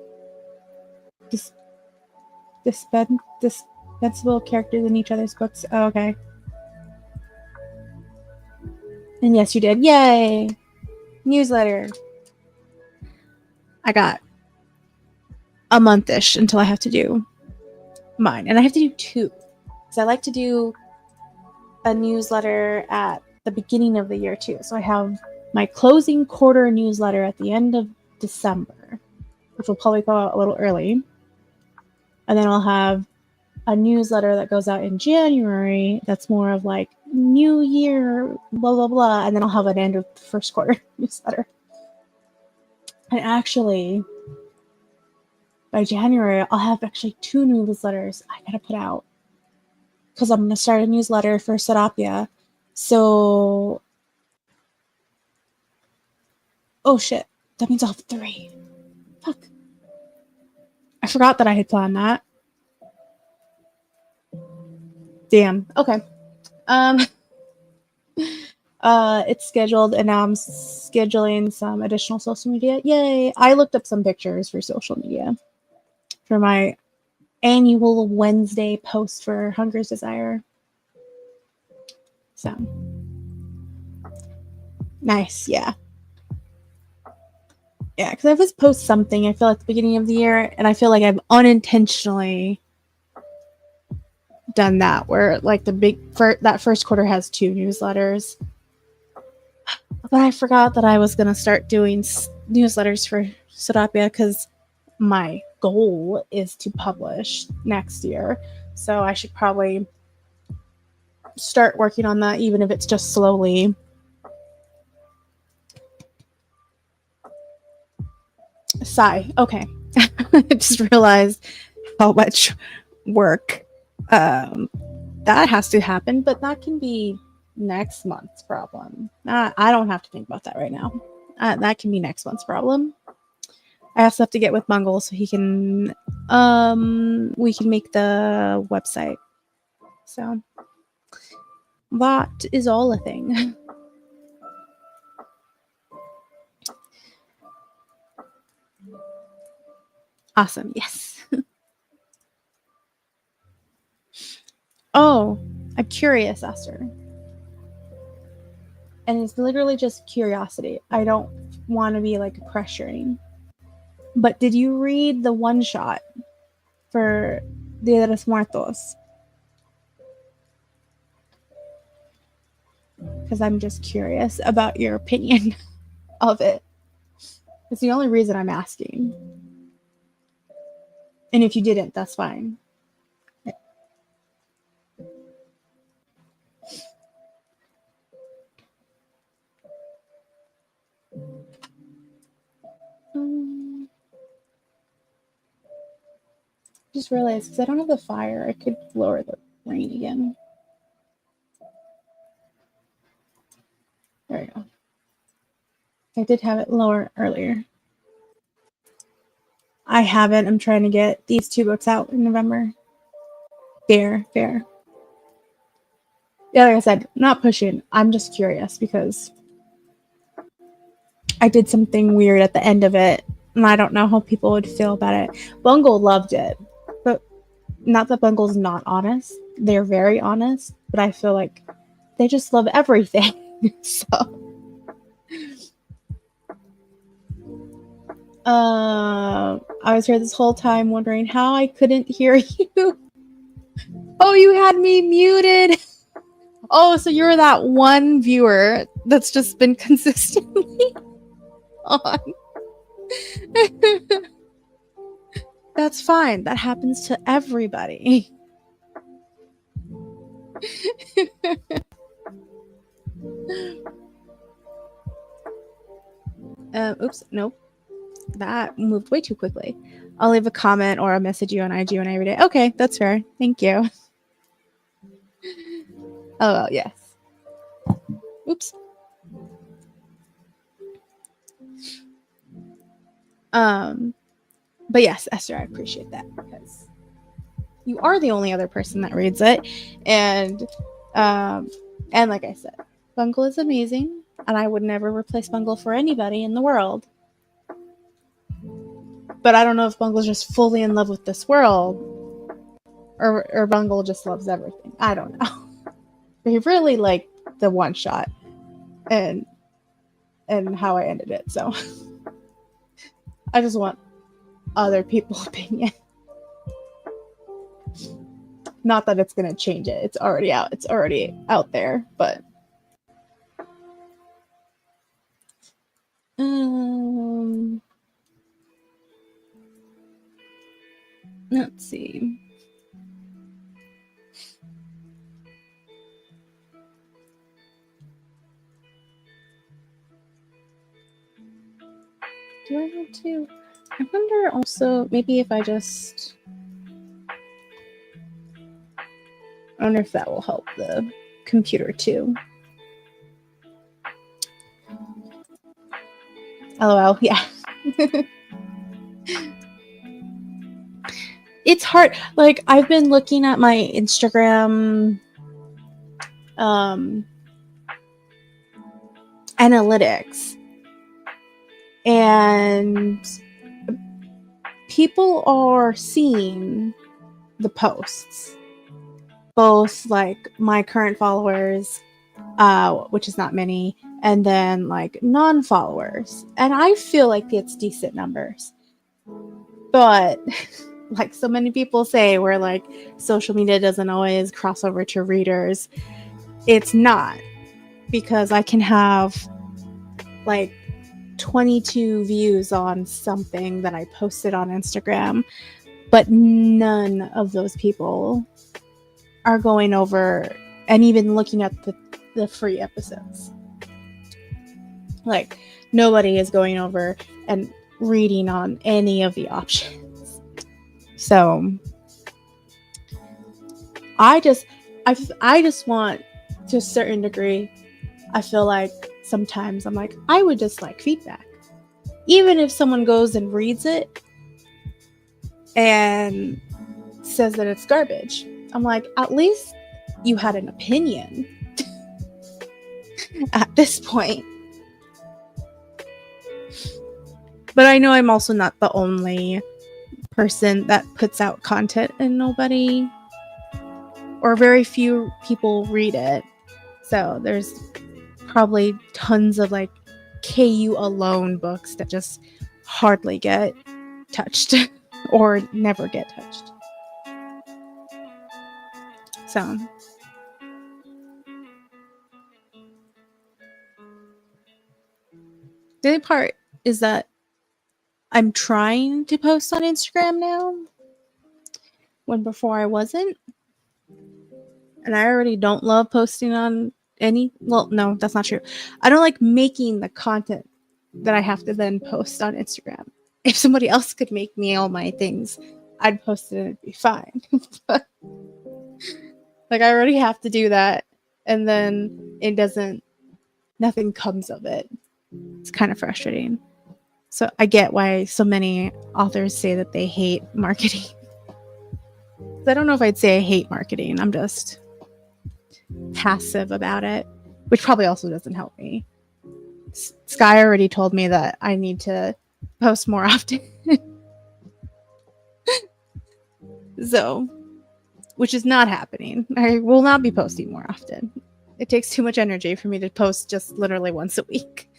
dispensable characters in each other's books. Oh, okay. And yes, you did. Yay! Newsletter. I got a month-ish until I have to do mine. And I have to do 2. Because I like to do a newsletter at the beginning of the year too. So I have my closing quarter newsletter at the end of December, which will probably go out a little early. And then I'll have a newsletter that goes out in January that's more of new year, blah, blah, blah. And then I'll have an end of the first quarter newsletter. And actually, by January, I'll have 2 newsletters I gotta put out. Because I'm going to start a newsletter for Serapia. So, oh shit, that means I'll have 3. Fuck. I forgot that I had planned that. Damn. Okay. It's scheduled, and now I'm scheduling some additional social media. Yay! I looked up some pictures for social media for my annual Wednesday post for Hunger's Desire. So nice, yeah. Yeah, because I always post something, I feel, at the beginning of the year, and I feel like I've unintentionally done that, where like that first quarter has 2 newsletters. But I forgot that I was going to start doing newsletters for Serapia because my goal is to publish next year. So I should probably start working on that, even if it's just slowly. Sigh. Okay. I just realized how much work that has to happen, but that can be next month's problem. I don't have to think about that right now. That can be next month's problem. I also have to get with Bungle so he can we can make the website. So that is all a thing. Awesome. Yes. Oh, I'm curious, Esther. And it's literally just curiosity. I don't want to be like pressuring. But did you read the one shot for Dia de los Muertos? Because I'm just curious about your opinion of it. It's the only reason I'm asking. And if you didn't, that's fine. Just realized, because I don't have the fire, I could lower the rain again. There we go. I did have it lower earlier. I haven't. I'm trying to get these 2 books out in November. Fair. Yeah, like I said, not pushing. I'm just curious because I did something weird at the end of it, and I don't know how people would feel about it. Bungle loved it, but not that Bungle's not honest. They're very honest, but I feel like they just love everything. So, I was here this whole time wondering how I couldn't hear you. Oh, you had me muted. Oh, so you're that one viewer that's just been consistently on. That's fine. That happens to everybody. Oops, nope. That moved way too quickly. I'll leave a comment or I'll message you on IG when I read it. Okay, that's fair. Thank you. Oh, well, yes. Oops. But yes, Esther, I appreciate that because you are the only other person that reads it. And like I said, Bungle is amazing, and I would never replace Bungle for anybody in the world. But I don't know if Bungle's just fully in love with this world, or Bungle just loves everything. I don't know. But he really liked the one shot and how I ended it. So I just want other people's opinion. Not that it's gonna change it. It's already out. It's already out there. But let's see. Do I have to? I wonder also, maybe if I just... I wonder if that will help the computer too. LOL, yeah. It's hard. Like, I've been looking at my Instagram analytics, and people are seeing the posts, both like my current followers, which is not many, and then like non-followers, and I feel like it's decent numbers. But like so many people say, where like social media doesn't always cross over to readers, it's not, because I can have like 22 views on something that I posted on Instagram, but none of those people are going over and even looking at the free episodes. Like, nobody is going over and reading on any of the options. So I just want, to a certain degree, I feel like sometimes I'm like, I would just like feedback. Even if someone goes and reads it and says that it's garbage, I'm like, at least you had an opinion at this point. But I know I'm also not the only person that puts out content and nobody or very few people read it. So there's probably tons of like KU alone books that just hardly get touched or never get touched. So the other part is that I'm trying to post on Instagram now, when before I wasn't. And I already don't love posting on well, no, that's not true. I don't like making the content that I have to then post on Instagram. If somebody else could make me all my things, I'd post it and it'd be fine. But like, I already have to do that, and then nothing comes of it. It's kind of frustrating. So I get why so many authors say that they hate marketing. I don't know if I'd say I hate marketing. I'm just passive about it, which probably also doesn't help me. Sky already told me that I need to post more often. So, which is not happening. I will not be posting more often. It takes too much energy for me to post just literally once a week.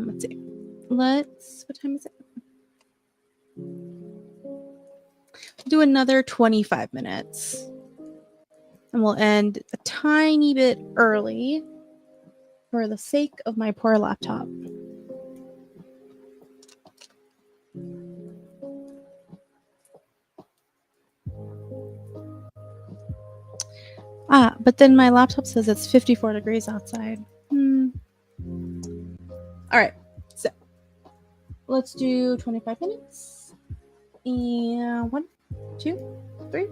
Let's see. What time is it? Do another 25 minutes. And we'll end a tiny bit early for the sake of my poor laptop. But then my laptop says it's 54 degrees outside. All right, so let's do 25 minutes. And 1, 2, 3.